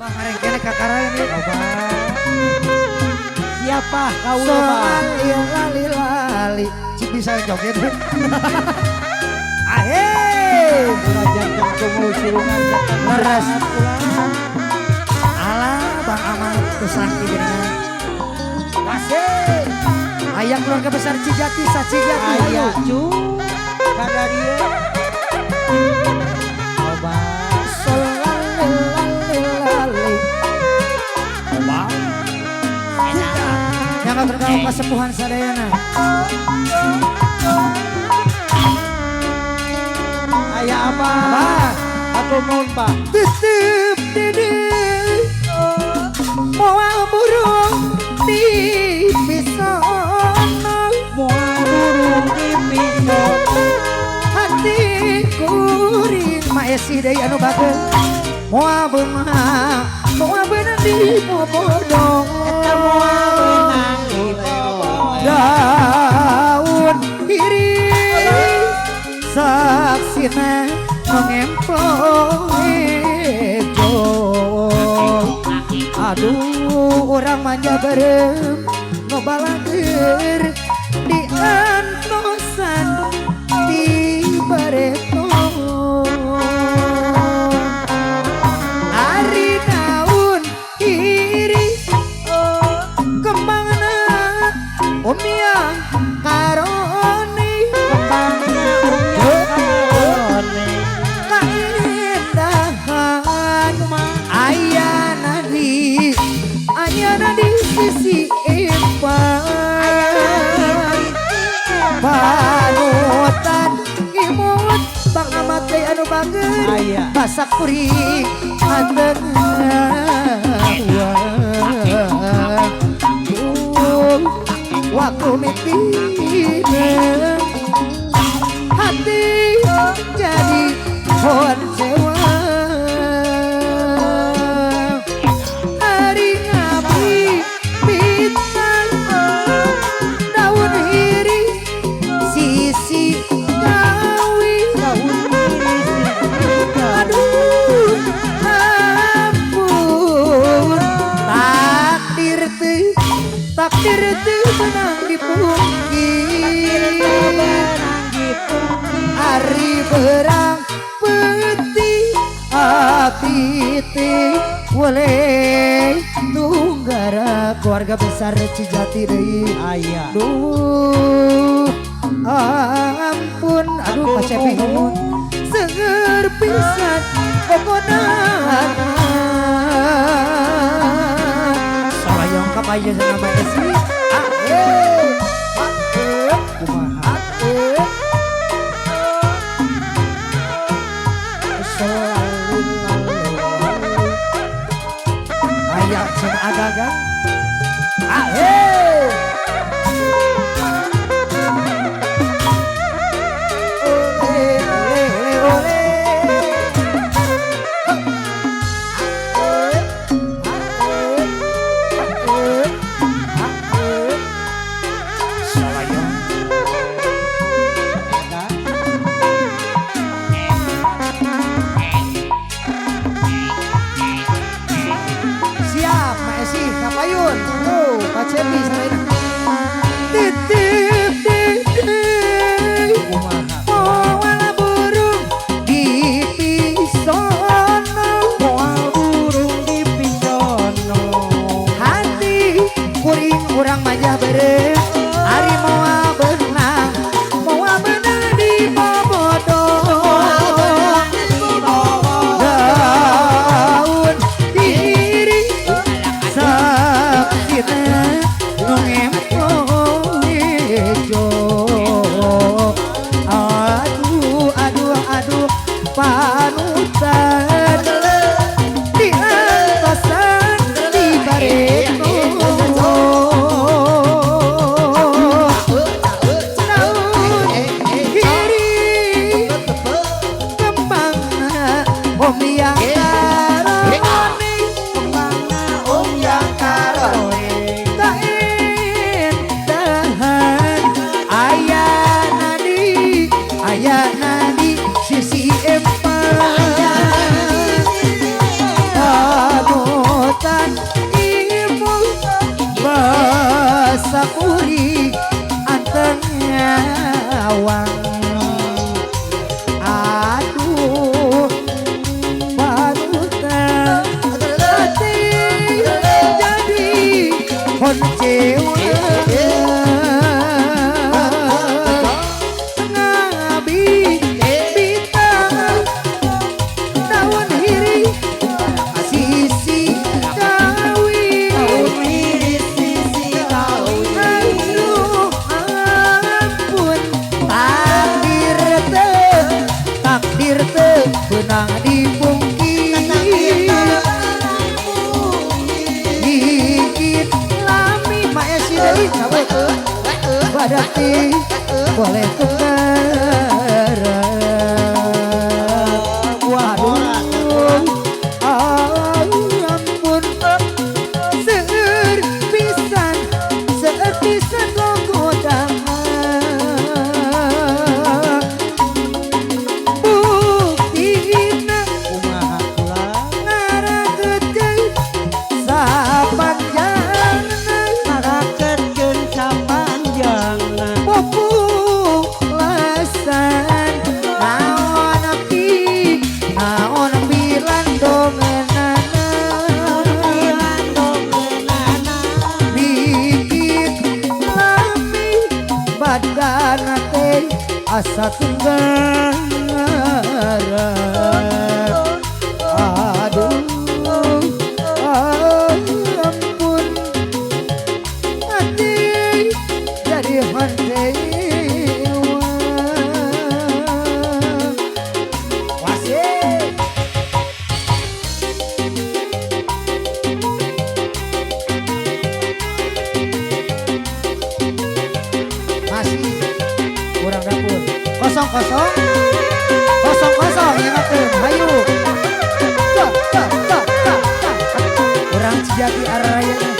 Pangarengkena kakara ini. Siapa kau Soan lali cik bisa joget. Ahe. Belajar jangkung sirungan Leres. Alah Bang Aman kesakti dengan. Kasih. Ayah keluarga besar Cijati Sacigati. Ayo cu. Kadaria. Coba. Lali. Yang terkau kesepuhan sadayana. Ayah apa? Aku mohon pak. Titip didi moal burung di pisono. Moal burung di pisono. Hati kuring maesi deui anu bageus. Moal beunang di popodong. Eta moal beunang di popodong. Daun iring saksina ngempong ejo. Aduh orang manja bareng ngobalangeur di antosan di bareto. Ari daun iring kembangna umiang karoni. Kembangna umiang karoni. Kaindahan ayana di sisi empat. Panutan imut Bang Amat teh anu bageus. Aya. Basak kuring anteng. Waktu mitina hati jadi pohon sewa. Hari ngabdi bintang daun hiri sisi gawi. Aduh ampun takdir teu menang dipungkir. Ari berang peti hati teh boleh tunggara keluarga besar Cijati deui. Aya. Duh ampun aduh Pak Cepi ngomong seger pisan pokona salayong kapaya sama Esi. Kumaha ayak cen agagang. Siap, Mak Esi, kapayun. Pak Cepi selain titip didi moal burung di pisono. Moal burung di pisono. Hati kuring urang manja bareng. Ari moal beunang di popodong. Daun iring saksina nu ngempong ejo. Aduh panutan di antosan di bareto. Sapan ilmu bahasa kuri anteng nyawang. Aduh panutan hati jadi koncewa ngabi bintang daun hiri sisi kawin aduh ampun takdir teu benang dibungkit gigit lami maesi deui cabut badati boleh tukar waduh ampun seueur pisan gogodang buktina kumaha kula ngarageutkeun sapanjangna ngarakeun sapanjangna populasan naon bilan dongenana bikit lami badana teh asa tenggara aduh ampun hati jadi hantewa wasih masih kurang dapur kosong ingatkan hayu kurang Cijati araya